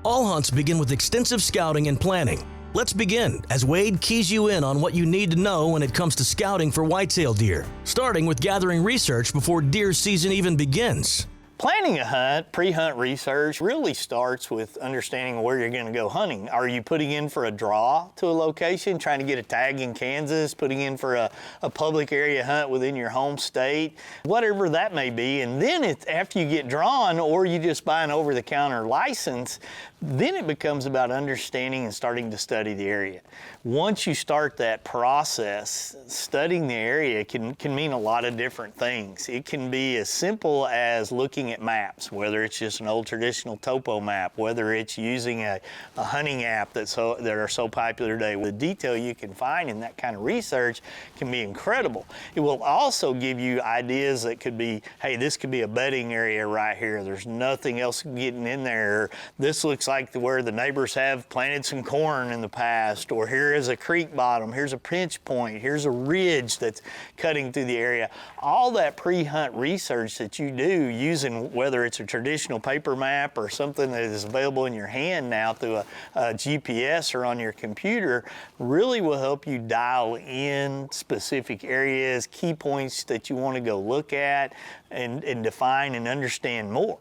All hunts begin with extensive scouting and planning. Let's begin as Wade keys you in on what you need to know when it comes to scouting for whitetail deer, starting with gathering research before deer season even begins. Planning a hunt, pre-hunt research, really starts with understanding where you're going to go hunting. Are you putting in for a draw to a location, trying to get a tag in Kansas, putting in for a public area hunt within your home state, whatever that may be. And then it's after you get drawn, or you just buy an over-the-counter license, then it becomes about understanding and starting to study the area. Once you start that process, studying the area can mean a lot of different things. It can be as simple as looking at maps, whether it's just an old traditional topo map, whether it's using a hunting app that are so popular today. The detail you can find in that kind of research can be incredible. It will also give you ideas that could be, hey, this could be a bedding area right here. There's nothing else getting in there. This looks like where the neighbors have planted some corn in the past, or here is a creek bottom, here's a pinch point, here's a ridge that's cutting through the area. All that pre-hunt research that you do using, whether it's a traditional paper map or something that is available in your hand now through a GPS or on your computer, really will help you dial in specific areas, key points that you want to go look at and define and understand more.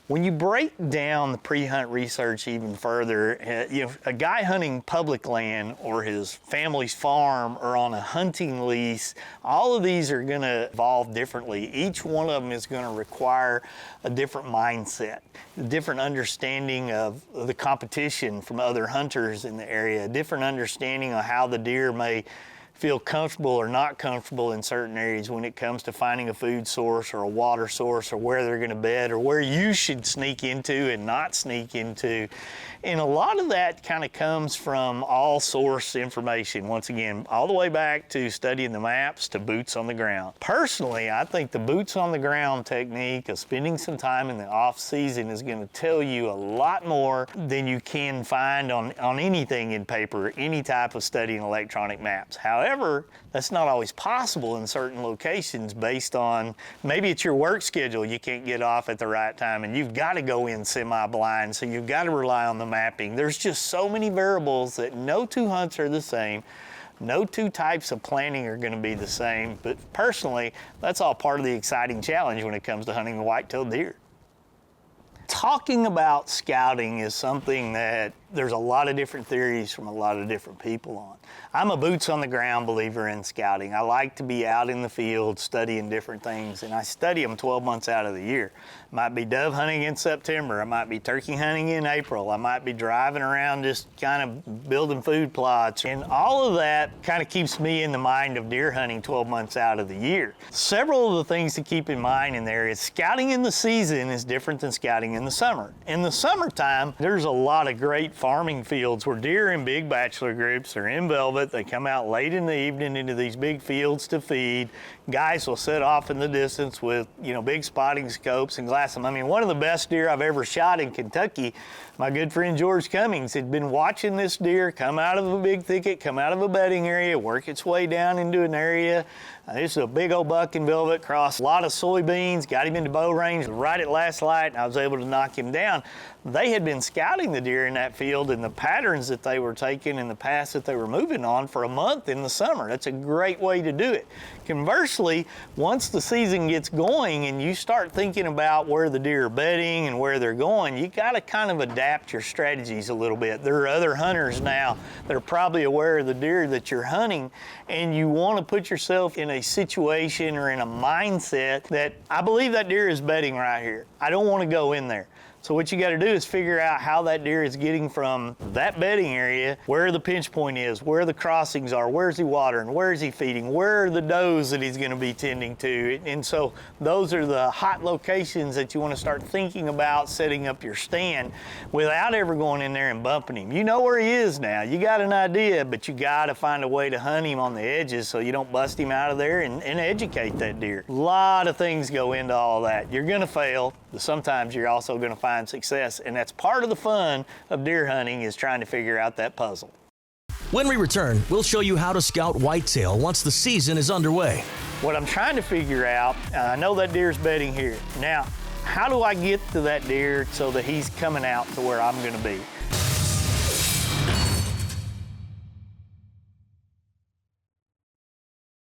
When you break down the pre-hunt research even further, a guy hunting public land or his family's farm or on a hunting lease, all of these are going to evolve differently. Each one of them is going to require a different mindset, a different understanding of the competition from other hunters in the area, a different understanding of how the deer may feel comfortable or not comfortable in certain areas when it comes to finding a food source or a water source, or where they're going to bed, or where you should sneak into and not sneak into. And a lot of that kind of comes from all source information. Once again, all the way back to studying the maps to boots on the ground. Personally, I think the boots on the ground technique of spending some time in the off season is going to tell you a lot more than you can find on anything in paper, any type of studying electronic maps. However, that's not always possible in certain locations based on, maybe it's your work schedule, you can't get off at the right time and you've got to go in semi-blind, so you've got to rely on the mapping. There's just so many variables that no two hunts are the same. No two types of planning are going to be the same, but personally, that's all part of the exciting challenge when it comes to hunting the white-tailed deer. Talking about scouting is something that there's a lot of different theories from a lot of different people on. I'm a boots on the ground believer in scouting. I like to be out in the field studying different things, and I study them 12 months out of the year. I might be dove hunting in September, I might be turkey hunting in April, I might be driving around just kind of building food plots, and all of that kind of keeps me in the mind of deer hunting 12 months out of the year. Several of the things to keep in mind in there is scouting in the season is different than scouting in the summer. In the summertime, there's a lot of great farming fields where deer in big bachelor groups are in velvet. They come out late in the evening into these big fields to feed. Guys will set off in the distance with, big spotting scopes and glass them. I mean, one of the best deer I've ever shot in Kentucky, my good friend George Cummings had been watching this deer come out of a big thicket, come out of a bedding area, work its way down into an area. This is a big old buck in velvet, crossed a lot of soybeans, got him into bow range right at last light, and I was able to knock him down. They had been scouting the deer in that field and the patterns that they were taking and the paths that they were moving on for a month in the summer. That's a great way to do it. Conversely, once the season gets going and you start thinking about where the deer are bedding and where they're going, you got to kind of adapt your strategies a little bit. There are other hunters now that are probably aware of the deer that you're hunting, and you want to put yourself in a situation or in a mindset that I believe that deer is bedding right here. I don't want to go in there. So what you got to do is figure out how that deer is getting from that bedding area, where the pinch point is, where the crossings are, where's he watering, where is he feeding, where are the does that he's going to be tending to. And so those are the hot locations that you want to start thinking about setting up your stand without ever going in there and bumping him. You know where he is now. You got an idea, but you got to find a way to hunt him on the edges so you don't bust him out of there and educate that deer. A lot of things go into all that. You're going to fail, but sometimes you're also going to find success, and that's part of the fun of deer hunting, is trying to figure out that puzzle. When we return, we'll show you how to scout whitetail once the season is underway. What I'm trying to figure out, I know that deer's bedding here. Now, how do I get to that deer so that he's coming out to where I'm gonna be?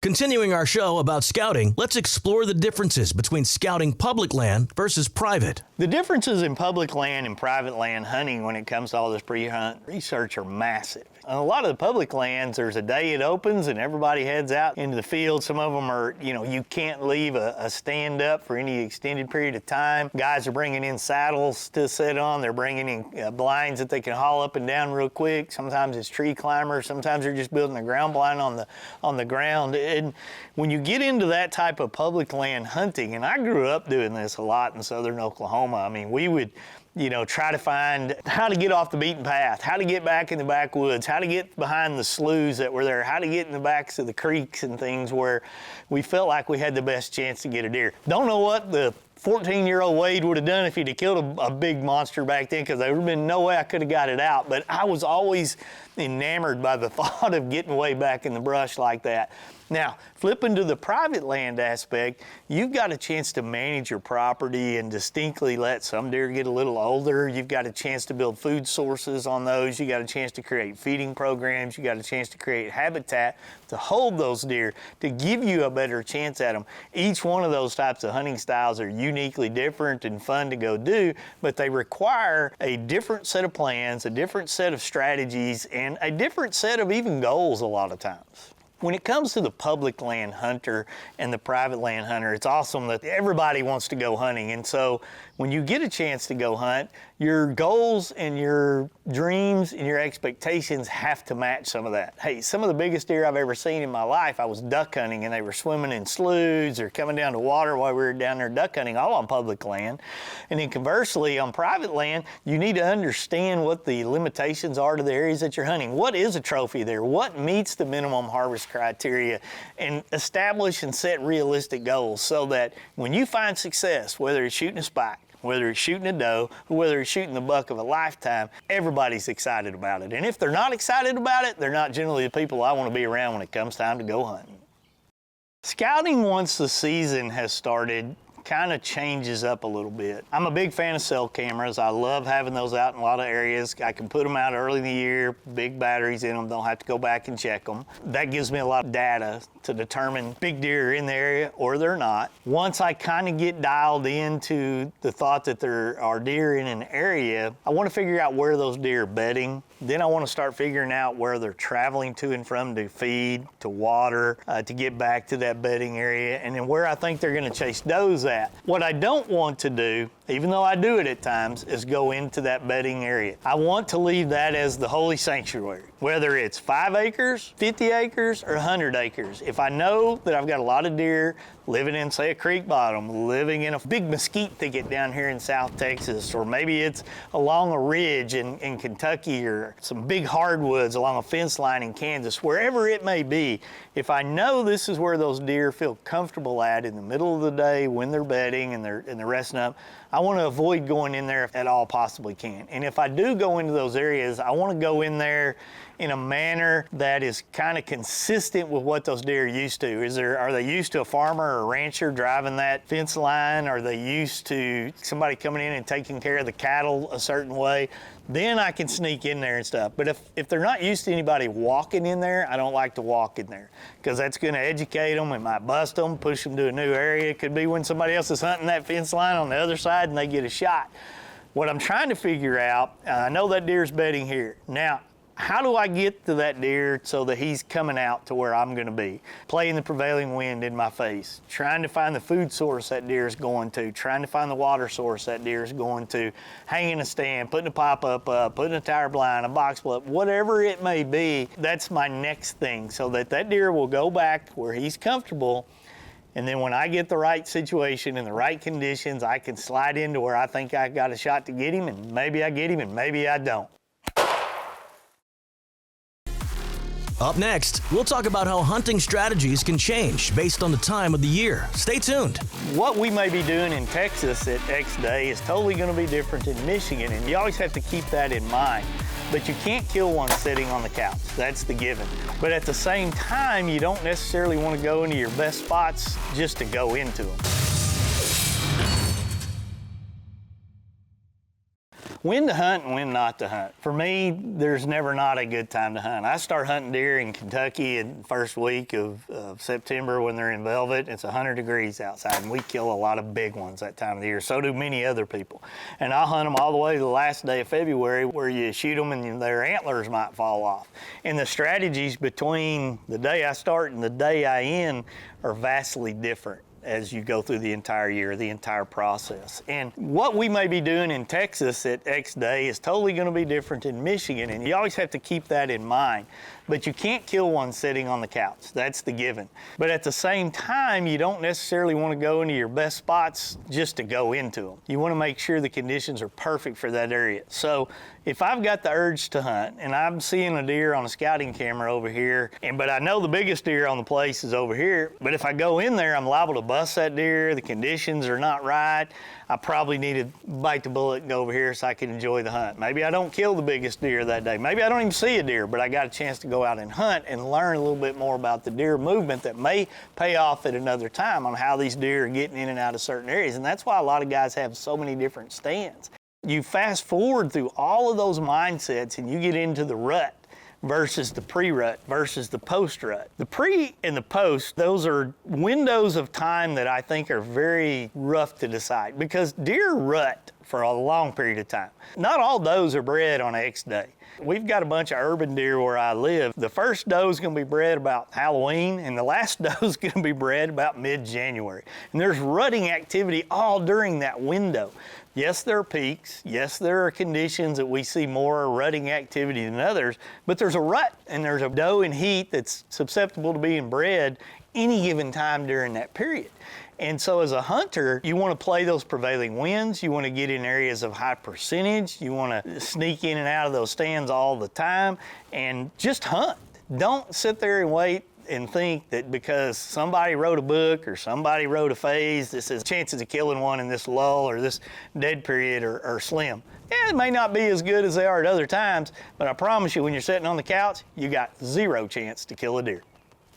Continuing our show about scouting, let's explore the differences between scouting public land versus private. The differences in public land and private land hunting when it comes to all this pre-hunt research are massive. On a lot of the public lands, there's a day it opens and everybody heads out into the field. Some of them are, you can't leave a stand up for any extended period of time. Guys are bringing in saddles to sit on. They're bringing in blinds that they can haul up and down real quick. Sometimes it's tree climbers. Sometimes they're just building a ground blind on the ground. And when you get into that type of public land hunting, and I grew up doing this a lot in southern Oklahoma. I mean, we would try to find how to get off the beaten path, how to get back in the backwoods, how to get behind the sloughs that were there, how to get in the backs of the creeks and things where we felt like we had the best chance to get a deer. Don't know what the 14-year-old Wade would have done if he'd have killed a big monster back then, because there would have been no way I could have got it out. But I was always enamored by the thought of getting way back in the brush like that. Now, flipping to the private land aspect, you've got a chance to manage your property and distinctly let some deer get a little older. You've got a chance to build food sources on those. You got a chance to create feeding programs. You got a chance to create habitat to hold those deer, to give you a better chance at them. Each one of those types of hunting styles are uniquely different and fun to go do, but they require a different set of plans, a different set of strategies, and a different set of even goals a lot of times. When it comes to the public land hunter and the private land hunter, it's awesome that everybody wants to go hunting. And so when you get a chance to go hunt, your goals and your dreams and your expectations have to match some of that. Hey, some of the biggest deer I've ever seen in my life, I was duck hunting and they were swimming in sloughs or coming down to water while we were down there duck hunting, all on public land. And then conversely, on private land, you need to understand what the limitations are to the areas that you're hunting. What is a trophy there? What meets the minimum harvest criteria? And establish and set realistic goals so that when you find success, whether it's shooting a spike, whether it's shooting a doe, or whether it's shooting the buck of a lifetime, everybody's excited about it. And if they're not excited about it, they're not generally the people I want to be around when it comes time to go hunting. Scouting once the season has started kind of changes up a little bit. I'm a big fan of cell cameras. I love having those out in a lot of areas. I can put them out early in the year, big batteries in them, don't have to go back and check them. That gives me a lot of data to determine big deer are in the area or they're not. Once I kind of get dialed into the thought that there are deer in an area, I want to figure out where those deer are bedding. Then I want to start figuring out where they're traveling to and from to feed, to water, to get back to that bedding area, and then where I think they're going to chase does at. What I don't want to do, even though I do it at times, is go into that bedding area. I want to leave that as the holy sanctuary, whether it's 5 acres, 50 acres, or 100 acres. If I know that I've got a lot of deer living in, say, a creek bottom, living in a big mesquite thicket down here in South Texas, or maybe it's along a ridge in Kentucky, or some big hardwoods along a fence line in Kansas, wherever it may be, if I know this is where those deer feel comfortable at in the middle of the day when they're bedding and they're resting up, I want to avoid going in there if at all possibly can. And if I do go into those areas, I want to go in there in a manner that is kind of consistent with what those deer are used to. Are they used to a farmer or a rancher driving that fence line? Are they used to somebody coming in and taking care of the cattle a certain way? Then I can sneak in there and stuff. But if they're not used to anybody walking in there, I don't like to walk in there, because that's going to educate them. It might bust them, push them to a new area. It could be when somebody else is hunting that fence line on the other side and they get a shot. What I'm trying to figure out, I know that deer's bedding here. Now, how do I get to that deer so that he's coming out to where I'm going to be? Playing the prevailing wind in my face, trying to find the food source that deer is going to, trying to find the water source that deer is going to, hanging a stand, putting a pop-up up, putting a tire blind, a box up, whatever it may be. That's my next thing, so that deer will go back where he's comfortable. And then when I get the right situation and the right conditions, I can slide into where I think I got a shot to get him, and maybe I get him and maybe I don't. Up next, we'll talk about how hunting strategies can change based on the time of the year. Stay tuned. What we may be doing in Texas at X Day is totally going to be different in Michigan, and you always have to keep that in mind. But you can't kill one sitting on the couch. That's the given. But at the same time, you don't necessarily want to go into your best spots just to go into them. When to hunt and when not to hunt. For me, there's never not a good time to hunt. I start hunting deer in Kentucky in the first week of September when they're in velvet. It's 100 degrees outside, and we kill a lot of big ones that time of the year. So do many other people. And I'll hunt them all the way to the last day of February where you shoot them and their antlers might fall off. And the strategies between the day I start and the day I end are vastly different as you go through the entire year, the entire process. And what we may be doing in Texas at X day is totally going to be different in Michigan, and you always have to keep that in mind. But you can't kill one sitting on the couch. That's the given. But at the same time, you don't necessarily want to go into your best spots just to go into them. You want to make sure the conditions are perfect for that area. So if I've got the urge to hunt and I'm seeing a deer on a scouting camera over here, but I know the biggest deer on the place is over here, but if I go in there, I'm liable to bust that deer, the conditions are not right, I probably need to bite the bullet and go over here so I can enjoy the hunt. Maybe I don't kill the biggest deer that day. Maybe I don't even see a deer, but I got a chance to go out and hunt and learn a little bit more about the deer movement that may pay off at another time on how these deer are getting in and out of certain areas. And that's why a lot of guys have so many different stands. You fast forward through all of those mindsets and you get into the rut versus the pre-rut versus the post-rut. The pre and the post, those are windows of time that I think are very rough to decide because deer rut for a long period of time. Not all does are bred on X day. We've got a bunch of urban deer where I live. The first doe is going to be bred about Halloween, and the last doe is going to be bred about mid-January. And there's rutting activity all during that window. Yes, there are peaks. Yes, there are conditions that we see more rutting activity than others, but there's a rut, and there's a doe in heat that's susceptible to being bred any given time during that period. And so as a hunter, you want to play those prevailing winds. You want to get in areas of high percentage. You want to sneak in and out of those stands all the time and just hunt. Don't sit there and wait and think that because somebody wrote a book or somebody wrote a phase that says chances of killing one in this lull or this dead period are slim. Yeah, it may not be as good as they are at other times, but I promise you when you're sitting on the couch, you got zero chance to kill a deer.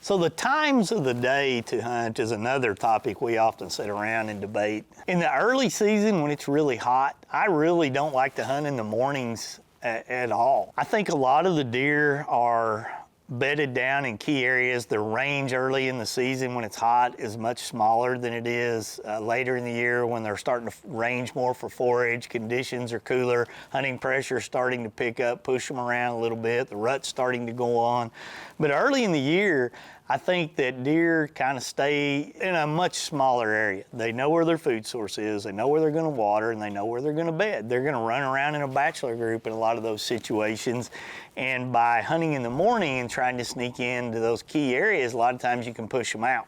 So the times of the day to hunt is another topic we often sit around and debate. In the early season when it's really hot, I really don't like to hunt in the mornings at all. I think a lot of the deer are bedded down in key areas. The range early in the season when it's hot is much smaller than it is later in the year when they're starting to range more for forage. Conditions are cooler, hunting pressure is starting to pick up, push them around a little bit, the rut's starting to go on. But early in the year, I think that deer kind of stay in a much smaller area. They know where their food source is, they know where they're going to water, and they know where they're going to bed. They're going to run around in a bachelor group in a lot of those situations. And by hunting in the morning and trying to sneak into those key areas, a lot of times you can push them out.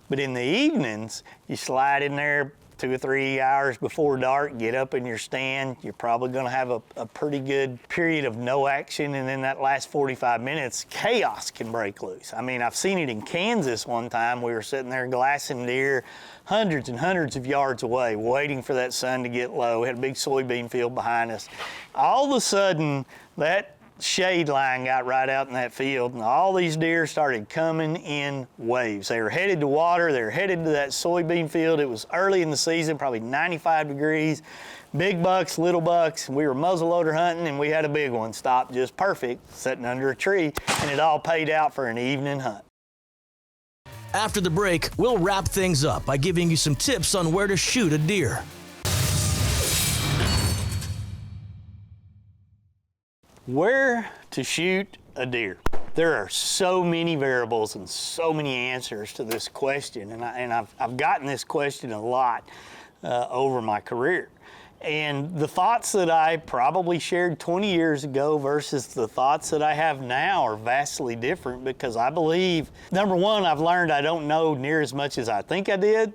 But in the evenings, you slide in there 2 or 3 hours before dark, get up in your stand. You're probably going to have a pretty good period of no action, and then that last 45 minutes, chaos can break loose. I mean, I've seen it in Kansas one time. We were sitting there glassing deer hundreds and hundreds of yards away, waiting for that sun to get low. We had a big soybean field behind us. All of a sudden, that shade line got right out in that field, and all these deer started coming in waves. They were headed to water, they were headed to that soybean field. It was early in the season, probably 95 degrees. Big bucks, little bucks. We were muzzleloader hunting, and we had a big one stopped just perfect, sitting under a tree, and it all paid out for an evening hunt. After the break, we'll wrap things up by giving you some tips on where to shoot a deer. Where to shoot a deer. There are so many variables and so many answers to this question, and I've gotten this question a lot over my career. And the thoughts that I probably shared 20 years ago versus the thoughts that I have now are vastly different because I believe, number one, I've learned I don't know near as much as I think I did,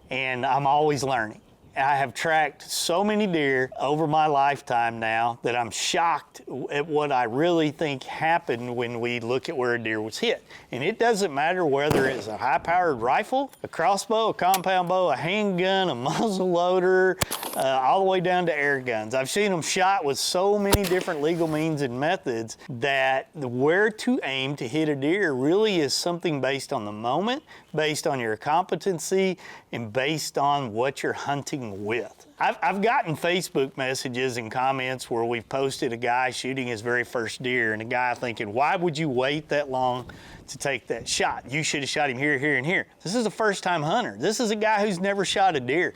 and I'm always learning. I have tracked so many deer over my lifetime now that I'm shocked at what I really think happened when we look at where a deer was hit. And it doesn't matter whether it's a high-powered rifle, a crossbow, a compound bow, a handgun, a muzzle loader, all the way down to air guns. I've seen them shot with so many different legal means and methods that where to aim to hit a deer really is something based on the moment, based on your competency, and based on what you're hunting shooting with. I've gotten Facebook messages and comments where we've posted a guy shooting his very first deer, and a guy thinking, why would you wait that long to take that shot? You should have shot him here, here, and here. This is a first-time hunter. This is a guy who's never shot a deer.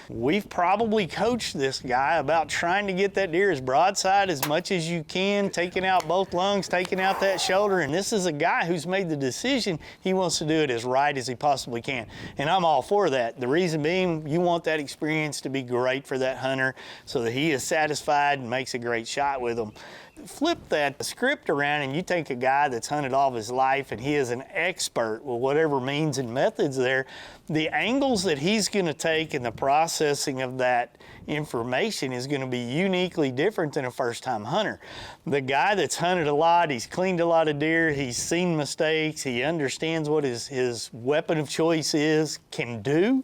We've probably coached this guy about trying to get that deer as broadside as much as you can, taking out both lungs, taking out that shoulder, and this is a guy who's made the decision he wants to do it as right as he possibly can. And I'm all for that. The reason being, you want that experience to be great for that hunter so that he is satisfied and makes a great shot with them. Flip that script around and you take a guy that's hunted all of his life and he is an expert with whatever means and methods there, the angles that he's going to take in the processing of that information is going to be uniquely different than a first-time hunter. The guy that's hunted a lot, he's cleaned a lot of deer, he's seen mistakes, he understands what his weapon of choice is, can do.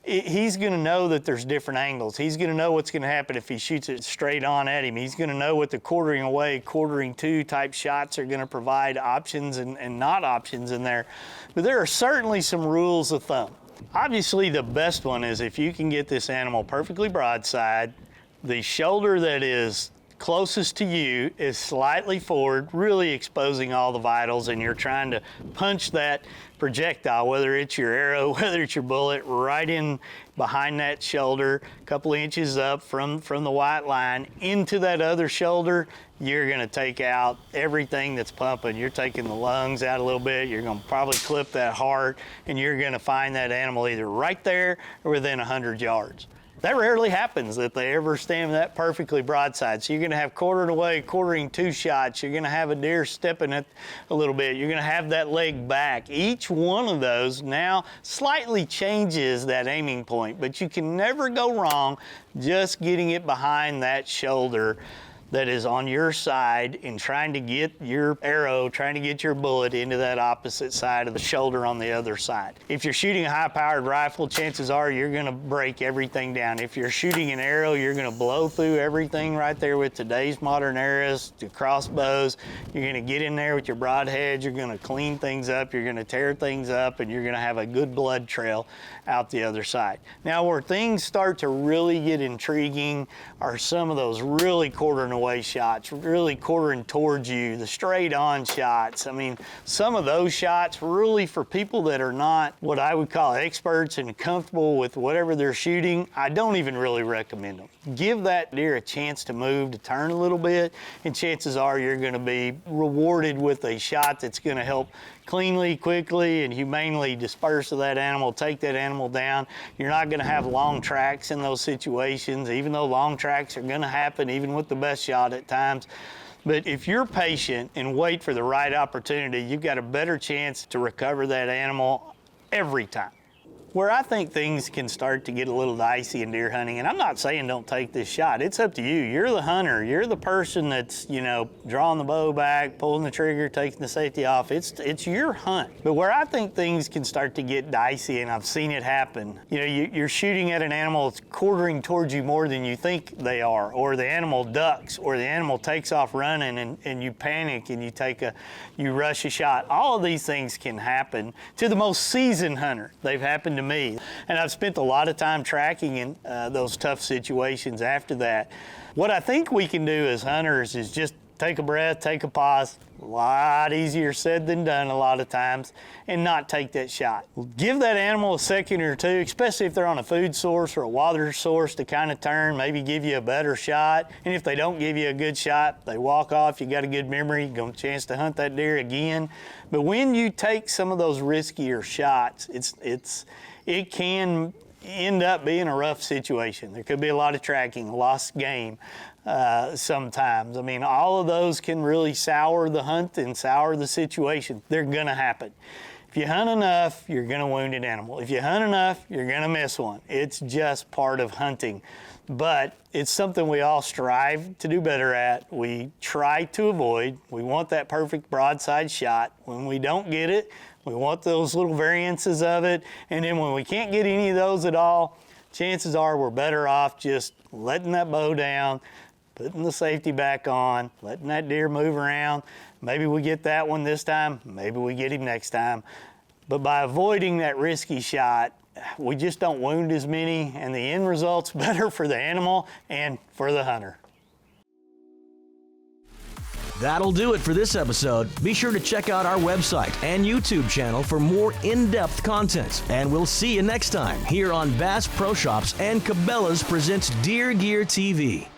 He's going to know that there's different angles. He's going to know what's going to happen if he shoots it straight on at him. He's going to know what the quartering away, quartering to type shots are going to provide options and not options in there. But there are certainly some rules of thumb. Obviously, the best one is if you can get this animal perfectly broadside, the shoulder that is closest to you is slightly forward, really exposing all the vitals, and you're trying to punch that projectile, whether it's your arrow, whether it's your bullet, right in behind that shoulder, a couple inches up from the white line into that other shoulder. You're going to take out everything that's pumping. You're taking the lungs out a little bit. You're going to probably clip that heart, and you're going to find that animal either right there or within 100 yards. That rarely happens that they ever stand that perfectly broadside. So you're going to have quartered away, quartering two shots. You're going to have a deer stepping it a little bit. You're going to have that leg back. Each one of those now slightly changes that aiming point, but you can never go wrong just getting it behind that shoulder that is on your side and trying to get your arrow, trying to get your bullet into that opposite side of the shoulder on the other side. If you're shooting a high-powered rifle, chances are you're going to break everything down. If you're shooting an arrow, you're going to blow through everything right there with today's modern arrows, the crossbows. You're going to get in there with your broadheads, you're going to clean things up, you're going to tear things up, and you're going to have a good blood trail out the other side. Now, where things start to really get intriguing are some of those really quartering away shots, really quartering towards you, the straight on shots. I mean, some of those shots really for people that are not what I would call experts and comfortable with whatever they're shooting, I don't even really recommend them. Give that deer a chance to move, to turn a little bit, and chances are you're going to be rewarded with a shot that's going to help cleanly, quickly, and humanely disperse of that animal, take that animal down. You're not going to have long tracks in those situations, even though long tracks are going to happen even with the best shot at times. But if you're patient and wait for the right opportunity, you've got a better chance to recover that animal every time. Where I think things can start to get a little dicey in deer hunting, and I'm not saying don't take this shot, it's up to you. You're the hunter, you're the person that's, drawing the bow back, pulling the trigger, taking the safety off. It's your hunt. But where I think things can start to get dicey, and I've seen it happen, you're shooting at an animal that's quartering towards you more than you think they are, or the animal ducks, or the animal takes off running and you panic and you rush a shot. All of these things can happen to the most seasoned hunter. They've happened to me. And I've spent a lot of time tracking in those tough situations after that. What I think we can do as hunters is just take a breath, take a pause. A lot easier said than done a lot of times, and not take that shot. Give that animal a second or two, especially if they're on a food source or a water source, to kind of turn, maybe give you a better shot. And if they don't give you a good shot, they walk off, you got a good memory, you got a chance to hunt that deer again. But when you take some of those riskier shots, it can end up being a rough situation. There could be a lot of tracking, lost game sometimes. I mean, all of those can really sour the hunt and sour the situation. They're gonna happen. If you hunt enough, you're gonna wound an animal. If you hunt enough, you're gonna miss one. It's just part of hunting. But it's something we all strive to do better at. We try to avoid. We want that perfect broadside shot. When we don't get it, we want those little variances of it. And then when we can't get any of those at all, chances are we're better off just letting that bow down, putting the safety back on, letting that deer move around. Maybe we get that one this time, maybe we get him next time. But by avoiding that risky shot we just don't wound as many, and the end result's better for the animal and for the hunter. That'll do it for this episode. Be sure to check out our website and YouTube channel for more in-depth content. And we'll see you next time here on Bass Pro Shops and Cabela's presents Deer Gear TV.